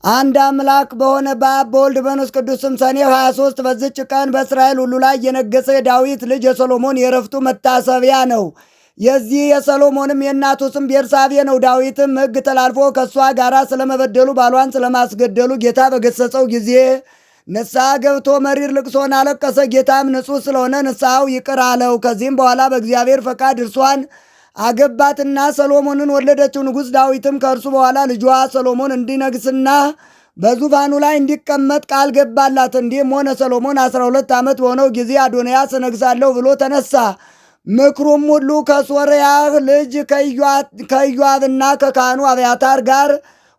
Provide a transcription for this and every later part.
አንድ አምላክ በሆነ በአብ በወልድ በመንፈስ ቅዱስ ስም ሰኔ 23 በዚች ቀን በእስራኤል ሁሉ ላይ የነገሰ የዳዊት ልጅ የሰሎሞን የዕረፍቱ መታሰቢያ ነው። የዚህ የሰሎሞንም የእናቱ ስም ቤርሳቤ ነው። ዳዊትም ሕግ ተላልፎ ከእሷ ጋር ስለመበደሉ ባሏን ስለማስገደሉ ጌታ በገሰጸው ጊዜ ንስሐ ገብቶ መሪር ልቅሶን አለቀሰ። ጌታም ንጹሕ ስለሆነ ንስሐው ይቅር አለው። ከዚህም በኋላ በእግዚአብሔር ፈቃድ እርሷን አገባትና ሰሎሞንን ወለደችው። ንጉሥ ዳዊትም ከእርሱ በኋላ ልጇ ሰሎሞን እንዲነግስና በዙፋኑ ላይ እንዲቀመጥ ቃል ገባላት። እንዲህም ሆነ። ሰሎሞን 12 ዓመት በሆነው ጊዜ አዶንያስ እነግሳለሁ ብሎ ተነሳ። ምክሩም ሁሉ ከሶርያ ልጅ ከኢዮአብና ከካህኑ አብያታር ጋር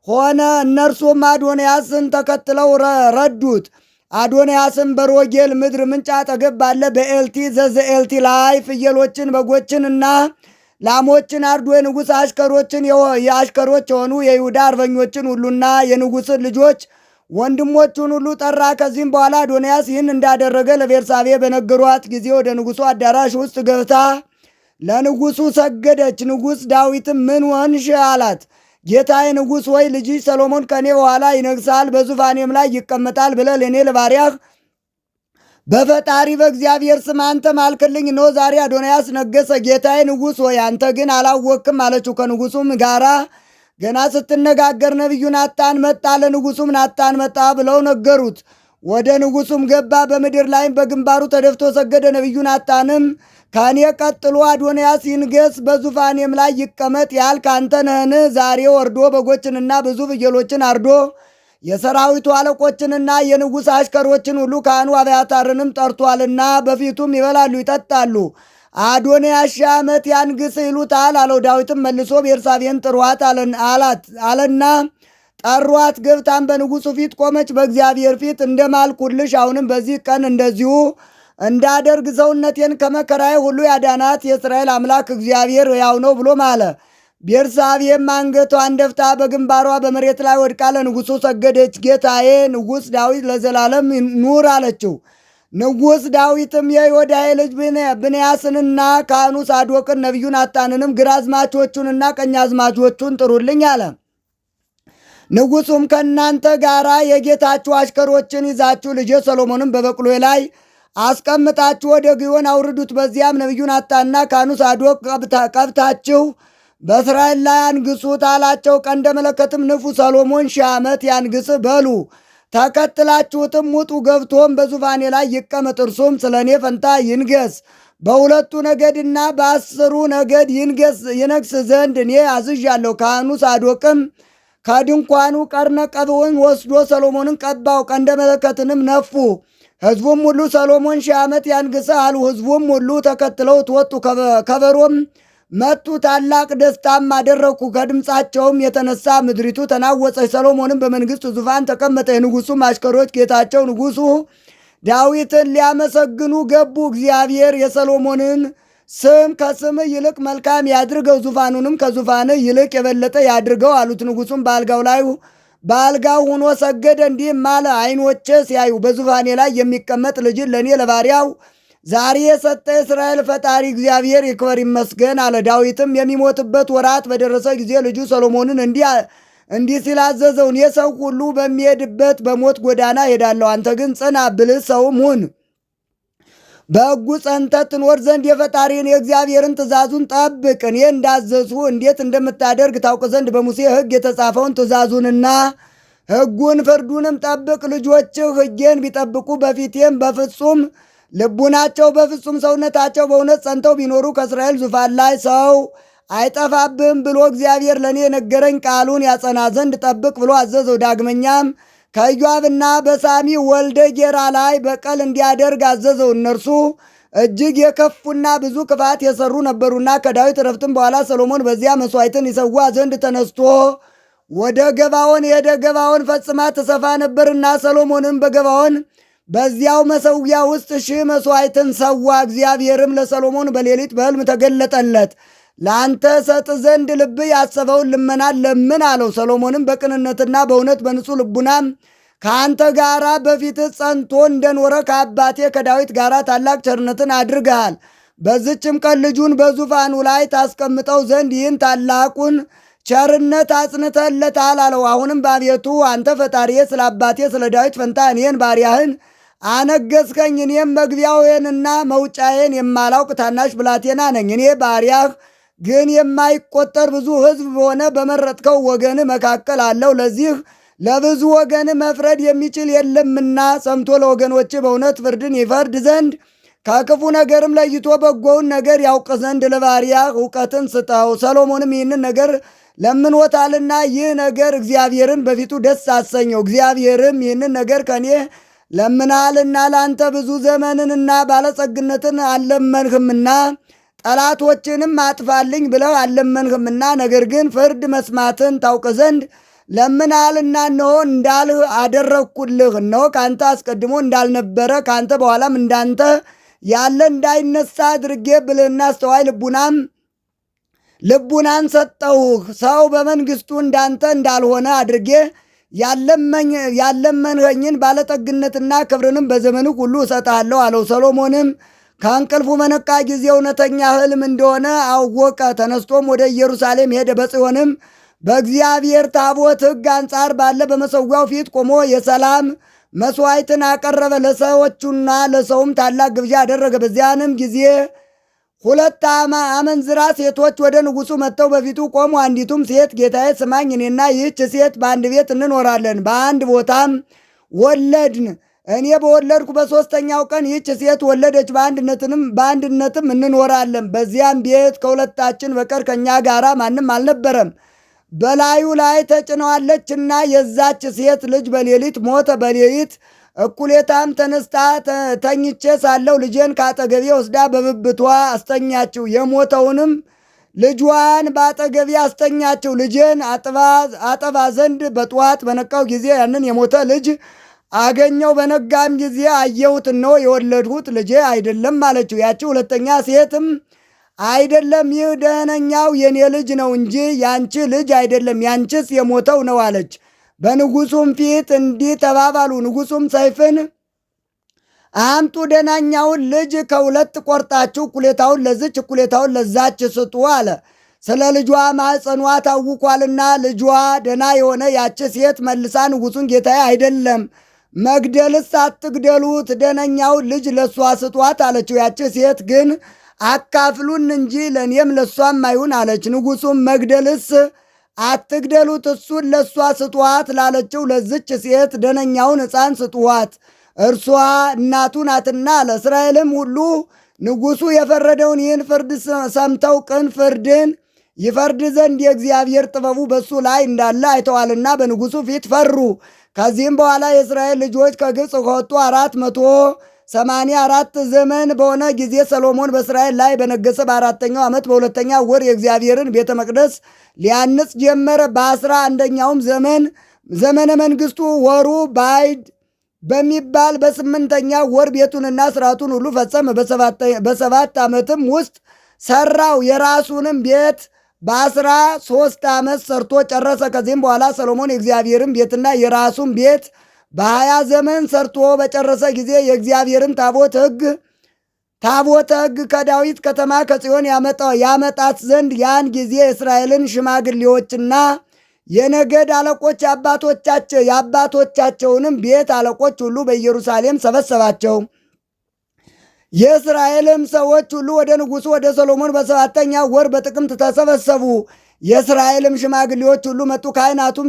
ሆነ። እነርሱም አዶንያስን ተከትለው ረዱት። አዶንያስም በሮጌል ምድር ምንጭ አጠገብ ባለ በኤልቲ ዘዘኤልቲ ላይ ፍየሎችን በጎችንና ላሞችን አርዶ የንጉሥ የአሽከሮች የሆኑ የይሁዳ አርበኞችን ሁሉና የንጉሥን ልጆች ወንድሞቹን ሁሉ ጠራ። ከዚህም በኋላ አዶንያስ ይህን እንዳደረገ ለቤርሳቤ በነገሯት ጊዜ ወደ ንጉሡ አዳራሽ ውስጥ ገብታ ለንጉሡ ሰገደች። ንጉሥ ዳዊትም ምን ሆንሽ አላት። ጌታዬ ንጉሥ ወይ ልጅሽ ሰሎሞን ከኔ በኋላ ይነግሳል፣ በዙፋኔም ላይ ይቀመጣል ብለህ ለእኔ ለባሪያህ በፈጣሪ በእግዚአብሔር ስም አንተ ማልክልኝ። እነሆ ዛሬ አዶንያስ ነገሰ። ጌታዬ ንጉሥ ሆይ አንተ ግን አላወቅም አለችው። ከንጉሡም ጋራ ገና ስትነጋገር ነቢዩ ናታን መጣ። ለንጉሡም ናታን መጣ ብለው ነገሩት። ወደ ንጉሡም ገባ። በምድር ላይም በግንባሩ ተደፍቶ ሰገደ። ነቢዩ ናታንም ከእኔ ቀጥሎ አዶንያስ ይንገስ፣ በዙፋኔም ላይ ይቀመጥ ያልክ አንተ ነህን? ዛሬ ወርዶ በጎችንና ብዙ ፍየሎችን አርዶ የሰራዊቱ አለቆችንና የንጉሥ አሽከሮችን ሁሉ ካህኑ አብያታርንም ጠርቷልና በፊቱም ይበላሉ ይጠጣሉ። አዶንያስ ሺህ ዓመት ያንግስ ይሉታል አለው። ዳዊትም መልሶ ቤርሳቤን ጥሯት አለና ጠሯት። ገብታም በንጉሡ ፊት ቆመች። በእግዚአብሔር ፊት እንደማልኩልሽ አሁንም በዚህ ቀን እንደዚሁ እንዳደርግ ሰውነቴን ከመከራዬ ሁሉ ያዳናት የእስራኤል አምላክ እግዚአብሔር ሕያው ነው ብሎ ማለ። ቤርሳቤም አንገቷን ደፍታ በግንባሯ በመሬት ላይ ወድቃ ለንጉሡ ሰገደች። ጌታዬ ንጉሥ ዳዊት ለዘላለም ኑር አለችው። ንጉሥ ዳዊትም የዮዳሄ ልጅ ብንያስንና ካህኑ ሳዶቅን ነቢዩ ናታንንም ግራዝማቾቹንና ቀኛዝማቾቹን ጥሩልኝ አለ። ንጉሡም ከእናንተ ጋር የጌታችሁ አሽከሮችን ይዛችሁ ልጄ ሰሎሞንም በበቅሎ ላይ አስቀምጣችሁ ወደ ግዮን አውርዱት። በዚያም ነቢዩ ናታንና ካህኑ ሳዶቅ ቀብታችሁ በእስራኤል ላይ አንግሱት አላቸው። ቀንደ መለከትም ንፉ፣ ሰሎሞን 1000 ዓመት ያንግስ በሉ። ተከትላችሁትም ውጡ፣ ገብቶም በዙፋኔ ላይ ይቀመጥ፣ እርሱም ስለ እኔ ፈንታ ይንገስ። በሁለቱ ነገድና በ10 ነገድ ይነግስ ዘንድ እኔ አዝዣለሁ። ካህኑ ሳዶቅም ከድንኳኑ ቀርነ ቀብውን ወስዶ ሰሎሞንን ቀባው፣ ቀንደ መለከትንም ነፉ። ሕዝቡም ሁሉ ሰሎሞን 1000 ዓመት ያንግስ አሉ። ሕዝቡም ሁሉ ተከትለውት ወጡ፣ ከበሮም መቱ፣ ታላቅ ደስታም አደረኩ። ከድምፃቸውም የተነሳ ምድሪቱ ተናወጸች። ሰሎሞንም በመንግሥቱ ዙፋን ተቀመጠ። የንጉሡም አሽከሮች ጌታቸው ንጉሡ ዳዊትን ሊያመሰግኑ ገቡ። እግዚአብሔር የሰሎሞንን ስም ከስምህ ይልቅ መልካም ያድርገው፣ ዙፋኑንም ከዙፋንህ ይልቅ የበለጠ ያድርገው አሉት። ንጉሡም በአልጋው ሆኖ ሰገደ፣ እንዲህም አለ። ዓይኖቼ ሲያዩ በዙፋኔ ላይ የሚቀመጥ ልጅን ለእኔ ለባሪያው ዛሬ የሰጠ የእስራኤል ፈጣሪ እግዚአብሔር ይክበር ይመስገን አለ። ዳዊትም የሚሞትበት ወራት በደረሰ ጊዜ ልጁ ሰሎሞንን እንዲህ ሲል አዘዘው። እኔ ሰው ሁሉ በሚሄድበት በሞት ጎዳና ሄዳለሁ፣ አንተ ግን ጽና፣ ብልህ ሰውም ሁን። በሕጉ ጸንተህ ትኖር ዘንድ የፈጣሪን የእግዚአብሔርን ትእዛዙን ጠብቅ። እኔ እንዳዘዝሁ እንዴት እንደምታደርግ ታውቅ ዘንድ በሙሴ ሕግ የተጻፈውን ትእዛዙንና ሕጉን ፍርዱንም ጠብቅ። ልጆችህ ሕጌን ቢጠብቁ በፊቴም በፍጹም ልቡናቸው በፍጹም ሰውነታቸው በእውነት ጸንተው ቢኖሩ ከእስራኤል ዙፋን ላይ ሰው አይጠፋብህም ብሎ እግዚአብሔር ለእኔ የነገረኝ ቃሉን ያጸና ዘንድ ጠብቅ ብሎ አዘዘው። ዳግመኛም ከኢዮአብና በሳሚ ወልደ ጌራ ላይ በቀል እንዲያደርግ አዘዘው። እነርሱ እጅግ የከፉና ብዙ ክፋት የሰሩ ነበሩና። ከዳዊት ዕረፍትም በኋላ ሰሎሞን በዚያ መሥዋዕትን ይሰዋ ዘንድ ተነስቶ ወደ ገባዖን ሄደ። ገባዖን ፈጽማ ትሰፋ ነበርና ሰሎሞንም በገባዖን በዚያው መሠዊያ ውስጥ 1000 መሥዋዕትን ሰዋ። እግዚአብሔርም ለሰሎሞን በሌሊት በሕልም ተገለጠለት። ለአንተ ሰጥ ዘንድ ልብ ያሰበውን ልመናን ለምን አለው። ሰሎሞንም በቅንነትና በእውነት በንጹሕ ልቡናም ከአንተ ጋር በፊትህ ጸንቶ እንደኖረ ከአባቴ ከዳዊት ጋር ታላቅ ቸርነትን አድርገሃል። በዝችም ቀን ልጁን በዙፋኑ ላይ ታስቀምጠው ዘንድ ይህን ታላቁን ቸርነት አጽንተለታል አለው። አሁንም በአቤቱ አንተ ፈጣሪዬ ስለ አባቴ ስለ ዳዊት ፈንታ እኔን ባሪያህን አነገስከኝ። እኔም መግቢያዬንና መውጫዬን የማላውቅ ታናሽ ብላቴና ነኝ። እኔ ባሪያህ ግን የማይቆጠር ብዙ ሕዝብ በሆነ በመረጥከው ወገን መካከል አለው። ለዚህ ለብዙ ወገን መፍረድ የሚችል የለምና ሰምቶ ለወገኖች በእውነት ፍርድን ይፈርድ ዘንድ ከክፉ ነገርም ለይቶ በጎውን ነገር ያውቅ ዘንድ ለባሪያህ እውቀትን ስጠው። ሰሎሞንም ይህንን ነገር ለምኖታልና ይህ ነገር እግዚአብሔርን በፊቱ ደስ አሰኘው። እግዚአብሔርም ይህንን ነገር ከኔ ለምናልና ለአንተ ብዙ ዘመንንና ባለጸግነትን አልለመንህምና ጠላቶችንም አጥፋልኝ ብለው አልለመንህምና ነገር ግን ፍርድ መስማትን ታውቅ ዘንድ ለምናልና እነሆ እንዳልህ አደረግኩልህ። እነሆ ከአንተ አስቀድሞ እንዳልነበረ ከአንተ በኋላም እንዳንተ ያለ እንዳይነሳ አድርጌ ብልህና አስተዋይ ልቡናን ሰጠሁህ። ሰው በመንግስቱ እንዳንተ እንዳልሆነ አድርጌ ያለመንኸኝን ባለጠግነትና ክብርንም በዘመንህ ሁሉ እሰጥሃለሁ አለው። ሰሎሞንም ከእንቅልፉ በነቃ ጊዜ እውነተኛ ሕልም እንደሆነ አወቀ። ተነስቶም ወደ ኢየሩሳሌም ሄደ። በጽዮንም በእግዚአብሔር ታቦት ሕግ አንጻር ባለ በመሠዊያው ፊት ቆሞ የሰላም መሥዋዕትን አቀረበ። ለሰዎቹና ለሰውም ታላቅ ግብዣ አደረገ። በዚያንም ጊዜ ሁለት አመንዝራ ሴቶች ወደ ንጉሡ መጥተው በፊቱ ቆሙ። አንዲቱም ሴት ጌታዬ ስማኝ፣ እኔና ይህች ሴት በአንድ ቤት እንኖራለን፣ በአንድ ቦታም ወለድን። እኔ በወለድኩ በሦስተኛው ቀን ይህች ሴት ወለደች፣ በአንድነትም እንኖራለን። በዚያም ቤት ከሁለታችን በቀር ከእኛ ጋር ማንም አልነበረም። በላዩ ላይ ተጭነዋለችና የዛች ሴት ልጅ በሌሊት ሞተ። በሌሊት እኩሌታም ተነስታ ተኝቼ ሳለው ልጄን ከአጠገቤ ወስዳ በብብቷ አስተኛችው። የሞተውንም ልጇን በአጠገቤ አስተኛችው። ልጄን አጠባ ዘንድ በጠዋት በነቃው ጊዜ ያንን የሞተ ልጅ አገኘው። በነጋም ጊዜ አየሁት፣ እነሆ የወለድሁት ልጄ አይደለም አለችው። ያቺ ሁለተኛ ሴትም አይደለም፣ ይህ ደህነኛው የኔ ልጅ ነው እንጂ ያንቺ ልጅ አይደለም፣ ያንቺስ የሞተው ነው አለች። በንጉሡም ፊት እንዲህ ተባባሉ። ንጉሡም ሰይፍን አምጡ፣ ደህናኛውን ልጅ ከሁለት ቆርጣችሁ እኩሌታውን ለዝች እኩሌታውን ለዛች ስጡ አለ። ስለ ልጇ ማኅፀኗ ታውቋልና። ልጇ ደህና የሆነ ያች ሴት መልሳ ንጉሡን ጌታዬ አይደለም፣ መግደልስ አትግደሉት፣ ደህነኛውን ልጅ ለእሷ ስጧት አለችው። ያች ሴት ግን አካፍሉን እንጂ ለእኔም ለእሷም አይሁን አለች። ንጉሡም መግደልስ አትግደሉት፣ እሱን ለእሷ ስጧት ላለችው ለዝች ሴት ደነኛውን ሕፃን ስጡዋት፣ እርሷ እናቱ ናትና አለ። እስራኤልም ሁሉ ንጉሡ የፈረደውን ይህን ፍርድ ሰምተው ቅን ፍርድን ይፈርድ ዘንድ የእግዚአብሔር ጥበቡ በሱ ላይ እንዳለ አይተዋልና በንጉሡ ፊት ፈሩ። ከዚህም በኋላ የእስራኤል ልጆች ከግብፅ ከወጡ 484 ዘመን በሆነ ጊዜ ሰሎሞን በእስራኤል ላይ በነገሰ በአራተኛው ዓመት በሁለተኛው ወር የእግዚአብሔርን ቤተ መቅደስ ሊያንጽ ጀመረ። በ11ኛውም ዘመነ መንግስቱ ወሩ ባይድ በሚባል በ8ኛው ወር ቤቱንና ስርዓቱን ሁሉ ፈጸመ። በ7 ዓመትም ውስጥ ሰራው። የራሱንም ቤት በ13 ዓመት ሰርቶ ጨረሰ። ከዚህም በኋላ ሰሎሞን የእግዚአብሔርን ቤትና የራሱን ቤት በ20 ዘመን ሰርቶ በጨረሰ ጊዜ የእግዚአብሔርን ታቦተ ሕግ ከዳዊት ከተማ ከጽዮን ያመጣት ዘንድ ያን ጊዜ የእስራኤልን ሽማግሌዎችና የነገድ አለቆች የአባቶቻቸውንም ቤት አለቆች ሁሉ በኢየሩሳሌም ሰበሰባቸው። የእስራኤልም ሰዎች ሁሉ ወደ ንጉሡ ወደ ሰሎሞን በ7ኛው ወር በጥቅምት ተሰበሰቡ። የእስራኤልም ሽማግሌዎች ሁሉ መጡ። ካህናቱም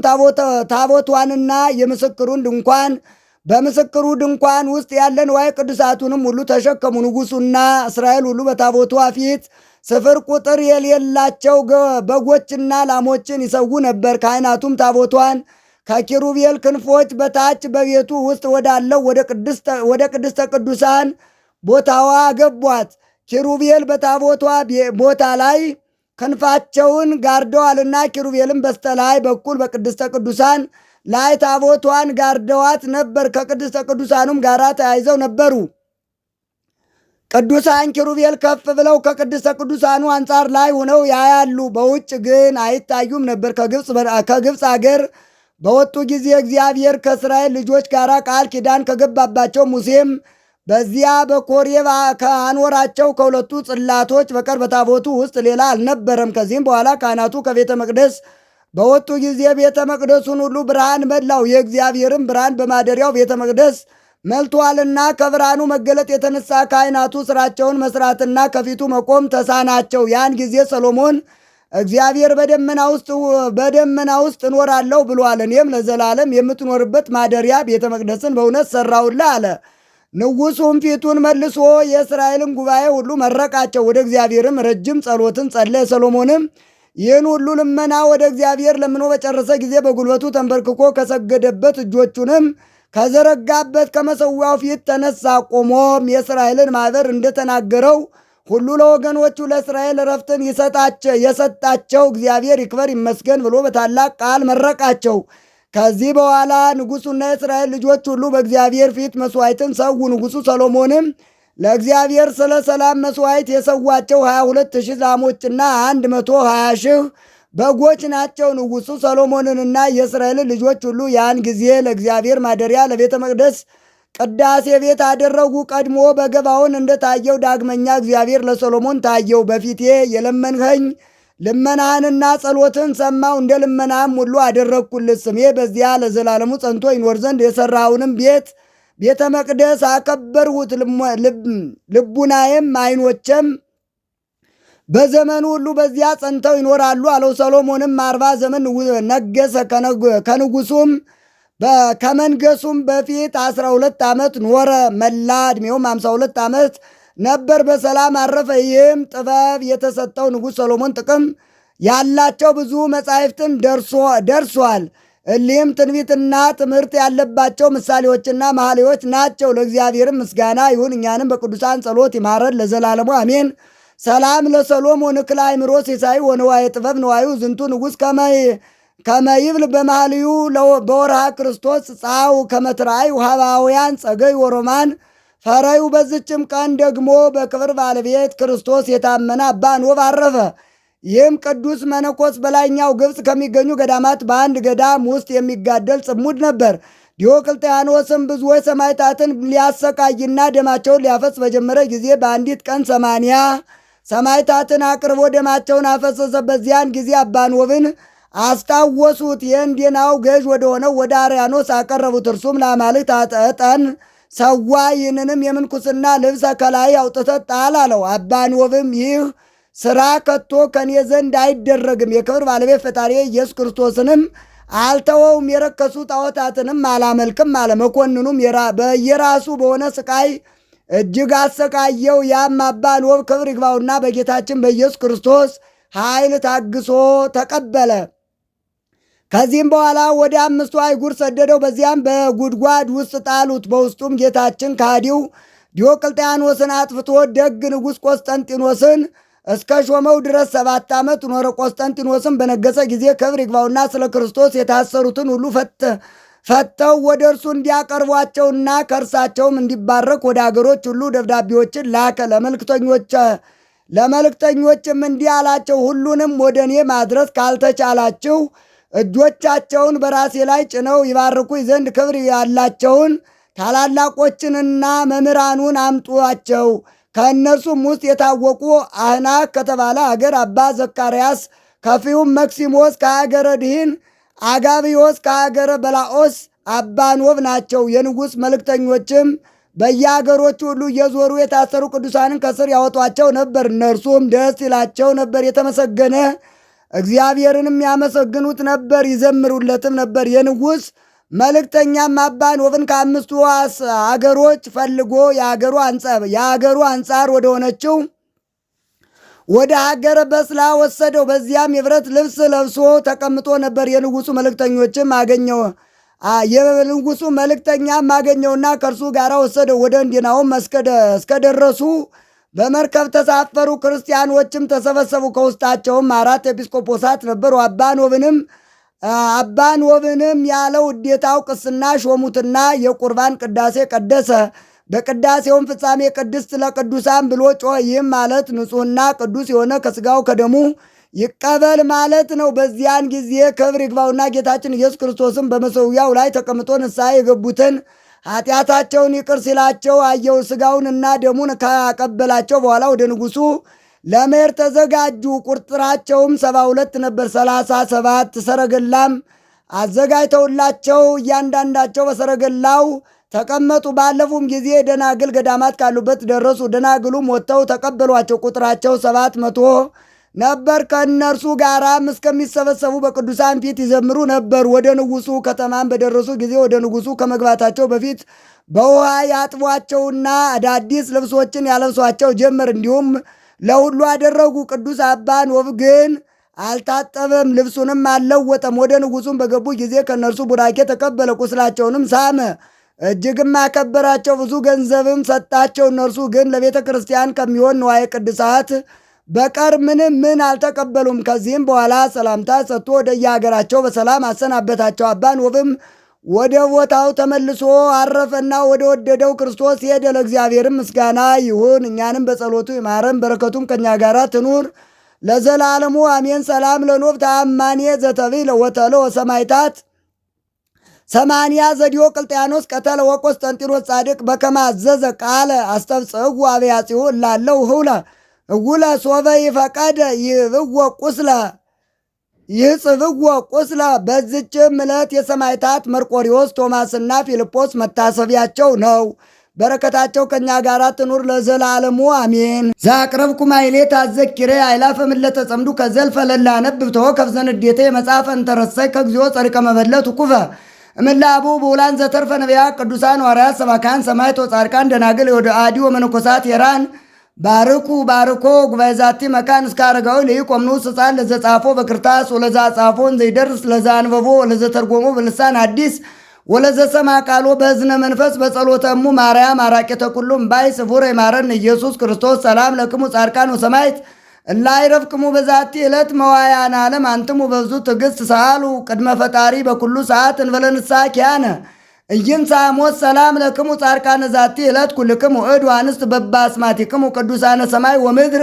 ታቦቷንና የምስክሩን ድንኳን በምስክሩ ድንኳን ውስጥ ያለ ንዋየ ቅዱሳቱንም ሁሉ ተሸከሙ። ንጉሡና እስራኤል ሁሉ በታቦቷ ፊት ስፍር ቁጥር የሌላቸው በጎችና ላሞችን ይሰዉ ነበር። ካህናቱም ታቦቷን ከኪሩቤል ክንፎች በታች በቤቱ ውስጥ ወዳለው ወደ ቅድስተ ቅዱሳን ቦታዋ ገቧት። ኪሩቤል በታቦቷ ቦታ ላይ ክንፋቸውን ጋርደዋልና ኪሩቤልም በስተላይ በኩል በቅድስተ ቅዱሳን ላይ ታቦቷን ጋርደዋት ነበር። ከቅድስተ ቅዱሳኑም ጋር ተያይዘው ነበሩ። ቅዱሳን ኪሩቤል ከፍ ብለው ከቅድስተ ቅዱሳኑ አንጻር ላይ ሆነው ያያሉ፣ በውጭ ግን አይታዩም ነበር። ከግብፅ አገር በወጡ ጊዜ እግዚአብሔር ከእስራኤል ልጆች ጋር ቃል ኪዳን ከገባባቸው ሙሴም በዚያ በኮሬብ ከአኖራቸው ከሁለቱ ጽላቶች በቀር በታቦቱ ውስጥ ሌላ አልነበረም። ከዚህም በኋላ ካህናቱ ከቤተ መቅደስ በወጡ ጊዜ ቤተ መቅደሱን ሁሉ ብርሃን መላው። የእግዚአብሔርም ብርሃን በማደሪያው ቤተ መቅደስ መልቷልና ከብርሃኑ መገለጥ የተነሳ ካህናቱ ስራቸውን መስራትና ከፊቱ መቆም ተሳናቸው። ያን ጊዜ ሰሎሞን እግዚአብሔር በደመና ውስጥ እኖራለሁ ብሏል፣ እኔም ለዘላለም የምትኖርበት ማደሪያ ቤተ መቅደስን በእውነት ሰራሁልህ አለ። ንጉሡም ፊቱን መልሶ የእስራኤልን ጉባኤ ሁሉ መረቃቸው። ወደ እግዚአብሔርም ረጅም ጸሎትን ጸለየ። ሰሎሞንም ይህን ሁሉ ልመና ወደ እግዚአብሔር ለምኖ በጨረሰ ጊዜ በጉልበቱ ተንበርክኮ ከሰገደበት እጆቹንም ከዘረጋበት ከመሠዊያው ፊት ተነሳ። ቆሞም የእስራኤልን ማኅበር እንደተናገረው ሁሉ ለወገኖቹ ለእስራኤል ዕረፍትን የሰጣቸው እግዚአብሔር ይክበር ይመስገን ብሎ በታላቅ ቃል መረቃቸው። ከዚህ በኋላ ንጉሡና የእስራኤል ልጆች ሁሉ በእግዚአብሔር ፊት መሥዋዕትን ሰዉ። ንጉሡ ሰሎሞንም ለእግዚአብሔር ስለ ሰላም መሥዋዕት የሰዋቸው 22,000 ላሞችና 120,000 በጎች ናቸው። ንጉሡ ሰሎሞንንና የእስራኤልን ልጆች ሁሉ ያን ጊዜ ለእግዚአብሔር ማደሪያ ለቤተ መቅደስ ቅዳሴ ቤት አደረጉ። ቀድሞ በገባዖን እንደታየው ዳግመኛ እግዚአብሔር ለሰሎሞን ታየው። በፊቴ የለመንኸኝ ልመናህንና ጸሎትን ሰማው፣ እንደ ልመናህም ሁሉ አደረግኩልህ። ስሜ በዚያ ለዘላለሙ ጸንቶ ይኖር ዘንድ የሠራውንም ቤተ መቅደስ አከበርሁት። ልቡናዬም ዓይኖቼም በዘመኑ ሁሉ በዚያ ጸንተው ይኖራሉ አለው። ሰሎሞንም 40 ዘመን ነገሰ። ከንጉሱም ከመንገሱም በፊት 12 ዓመት ኖረ። መላ ዕድሜውም 52 ዓመት ነበር። በሰላም አረፈ። ይህም ጥበብ የተሰጠው ንጉሥ ሰሎሞን ጥቅም ያላቸው ብዙ መጻሕፍትን ደርሷል። እሊህም ትንቢትና ትምህርት ያለባቸው ምሳሌዎችና መኃልዮች ናቸው። ለእግዚአብሔርም ምስጋና ይሁን፣ እኛንም በቅዱሳን ጸሎት ይማረን ለዘላለሙ አሜን። ሰላም ለሰሎሞን እክለ አእምሮ ሲሳይ ወንዋየ ጥበብ ነዋዩ ዝንቱ ንጉሥ ከመይብል በመኃልዩ በወርሃ ክርስቶስ ጻው ከመትራይ ውሃባውያን ጸገይ ወሮማን ፈረዩ። በዝችም ቀን ደግሞ በክብር ባለቤት ክርስቶስ የታመነ አባ ኖብ አረፈ። ይህም ቅዱስ መነኮስ በላይኛው ግብፅ ከሚገኙ ገዳማት በአንድ ገዳም ውስጥ የሚጋደል ጽሙድ ነበር። ዲዮቅልጥያኖስም ብዙዎች ሰማዕታትን ሊያሰቃይና ደማቸውን ሊያፈስ በጀመረ ጊዜ በአንዲት ቀን 80 ሰማዕታትን አቅርቦ ደማቸውን አፈሰሰ። በዚያን ጊዜ አባ ኖብን አስታወሱት። የእንዴናው ገዥ ወደሆነው ወደ አርያኖስ አቀረቡት። እርሱም ለአማልክት ዕጣን ሰዋ፣ ይህንንም የምንኩስና ልብስ ከላይ አውጥተህ ጣል አለው። አባ ኖብም ይህ ሥራ ከቶ ከኔ ዘንድ አይደረግም፣ የክብር ባለቤት ፈጣሪ ኢየሱስ ክርስቶስንም አልተወውም፣ የረከሱ ጣዖታትንም አላመልክም አለ። መኮንኑም በየራሱ በሆነ ስቃይ እጅግ አሰቃየው። ያም አባ ኖብ ክብር ይግባውና በጌታችን በኢየሱስ ክርስቶስ ኃይል ታግሶ ተቀበለ። ከዚህም በኋላ ወደ 5 አህጉር ሰደደው። በዚያም በጉድጓድ ውስጥ ጣሉት። በውስጡም ጌታችን ከሃዲው ዲዮቅልጥያኖስን አጥፍቶ ደግ ንጉሥ ቆስጠንጢኖስን እስከ ሾመው ድረስ 7 ዓመት ኖረ። ቆስጠንጢኖስን በነገሰ ጊዜ ክብር ይግባውና ስለ ክርስቶስ የታሰሩትን ሁሉ ፈተው ወደ እርሱ እንዲያቀርቧቸውና ከእርሳቸውም እንዲባረክ ወደ አገሮች ሁሉ ደብዳቤዎችን ላከ። ለመልእክተኞችም እንዲህ አላቸው፣ ሁሉንም ወደ እኔ ማድረስ ካልተቻላችሁ እጆቻቸውን በራሴ ላይ ጭነው ይባርኩኝ ዘንድ ክብር ያላቸውን ታላላቆችንና መምህራኑን አምጧቸው። ከእነርሱም ውስጥ የታወቁ አህናክ ከተባለ አገር አባ ዘካርያስ፣ ከፊዩም መክሲሞስ ከሀገረ ድህን፣ አጋቢዮስ ከሀገረ በላኦስ አባ ኖብ ናቸው። የንጉሥ መልእክተኞችም በየአገሮቹ ሁሉ እየዞሩ የታሰሩ ቅዱሳንን ከስር ያወጧቸው ነበር። እነርሱም ደስ ይላቸው ነበር፣ የተመሰገነ እግዚአብሔርንም ያመሰግኑት ነበር፣ ይዘምሩለትም ነበር። የንጉሥ መልእክተኛም አባ ኖብን ከ5ቱ አገሮች ፈልጎ የአገሩ አንጻር ወደ ሆነችው ወደ ሀገረ በስላ ወሰደው። በዚያም የብረት ልብስ ለብሶ ተቀምጦ ነበር። የንጉሡ መልእክተኛም አገኘውና ከእርሱ ጋር ወሰደው። ወደ እንዴናውም እስከደረሱ በመርከብ ተሳፈሩ። ክርስቲያኖችም ተሰበሰቡ። ከውስጣቸውም 4 ኤጲስቆጶሳት ነበሩ። አባ ኖብንም ያለ ውዴታው ቅስና ሾሙትና የቁርባን ቅዳሴ ቀደሰ። በቅዳሴውም ፍጻሜ ቅድስት ለቅዱሳን ብሎ ጮኸ። ይህም ማለት ንጹሕና ቅዱስ የሆነ ከሥጋው ከደሙ ይቀበል ማለት ነው። በዚያን ጊዜ ክብር ይግባውና ጌታችን ኢየሱስ ክርስቶስም በመሠዊያው ላይ ተቀምጦ ንስሐ የገቡትን ኃጢአታቸውን ይቅር ሲላቸው አየው። ሥጋውንና ደሙን ካቀበላቸው በኋላ ወደ ንጉሡ ለመሄድ ተዘጋጁ። ቁጥራቸውም 72 ነበር። 37 ሰረገላም አዘጋጅተውላቸው እያንዳንዳቸው በሰረገላው ተቀመጡ። ባለፉም ጊዜ ደናግል ገዳማት ካሉበት ደረሱ። ደናግሉም ወጥተው ተቀበሏቸው። ቁጥራቸው 700 ነበር። ከእነርሱ ጋራም እስከሚሰበሰቡ በቅዱሳን ፊት ይዘምሩ ነበር። ወደ ንጉሡ ከተማም በደረሱ ጊዜ ወደ ንጉሡ ከመግባታቸው በፊት በውሃ ያጥቧቸውና አዳዲስ ልብሶችን ያለብሷቸው ጀመር። እንዲሁም ለሁሉ አደረጉ። ቅዱስ አባ ኖብ ግን አልታጠበም፣ ልብሱንም አልለወጠም። ወደ ንጉሡም በገቡ ጊዜ ከእነርሱ ቡራኬ ተቀበለ። ቁስላቸውንም ሳመ፣ እጅግም አከበራቸው። ብዙ ገንዘብም ሰጣቸው። እነርሱ ግን ለቤተ ክርስቲያን ከሚሆን ንዋየ ቅድሳት በቀር ምን አልተቀበሉም። ከዚህም በኋላ ሰላምታ ሰጥቶ ወደ የሀገራቸው በሰላም አሰናበታቸው። አባ ኖብም ወደ ቦታው ተመልሶ አረፈና ወደ ወደደው ክርስቶስ ሄደ። ለእግዚአብሔርም ምስጋና ይሁን፣ እኛንም በጸሎቱ ይማረን፣ በረከቱም ከእኛ ጋር ትኑር ለዘላለሙ አሜን። ሰላም ለኖብ ተአማኔ ዘተብዕለ ወተሎ ሰማይታት ሰማንያ ዘዲዮቅልጥያኖስ ቀተለ ወቆስጠንጢኖስ ጻድቅ በከመ አዘዘ ቃለ አስተብጽሕዎ አብያጺሁ እላለው እጉለ ሶበ ይፈቀደ ይጽብዎ ቁስለ። በዝችም ዕለት የሰማዕታት መርቆሪዎስ፣ ቶማስና ፊልጶስ መታሰቢያቸው ነው። በረከታቸው ከእኛ ጋር ትኑር ለዘላለሙ አሜን። ዛቅረብኩ ማይሌት አዘኪሬ አይላፈ ምለተ ጸምዱ ከዘልፈ ለላ ነብብ ተወከፍ ዘንዴቴ መጽሐፈ እንተረሰይ ከግዚኦ ጸሪቀ መበለት ኩፈ እምላቡ በውላን ዘተርፈ ነቢያ ቅዱሳን ዋርያት ሰባካን ሰማዕት ወጻድቃን ደናግል ወደ አዲ ወመነኮሳት የራን ባርኩ ባርኮ ጉባኤ ዛቲ መካን እስከ አረጋዊ ለይቆምኑ ሕፃን ለዘጻፎ በክርታስ ወለዛ ጻፎን ዘይደርስ ለዛ አንበቦ ወለዘ ተርጎሞ በልሳን አዲስ ወለዘ ሰማ ቃሎ በእዝነ መንፈስ በጸሎተሙ ማርያም አራቄተ ኩሉም ባይ ስቡር የማረን ኢየሱስ ክርስቶስ። ሰላም ለክሙ ጻድቃን ወሰማዕት እላይረፍክሙ በዛቲ ዕለት መዋያን ዓለም አንትሙ በብዙ ትዕግሥት ሰአሉ ቅድመ ፈጣሪ በኩሉ ሰዓት እንበለ ንስሐ ኪያነ ኢይንሣ ሞት። ሰላም ለክሙ ጻድቃነ ዛቲ ዕለት ኩልክሙ እድ አንስት በባስማቲክሙ ቅዱሳነ ሰማይ ወምድር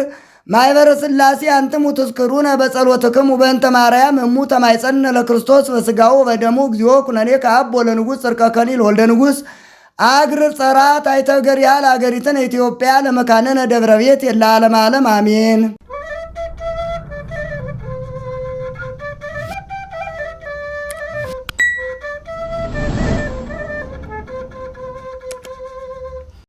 ማይበረ ሥላሴ አንትሙ ትዝክሩነ በጸሎትክሙ በእንተ ማርያም እሙ ተማይጸነ ለክርስቶስ በሥጋው በደሙ እግዚኦ ኩነኔ ከአብ ወለንጉሥ ጽርቀ ከሊል ወልደ ንጉሥ አግር ጸራት አይተገር ያህል አገሪትን ኢትዮጵያ ለመካነነ ደብረ ቤት የለ ዓለም ዓለም አሜን።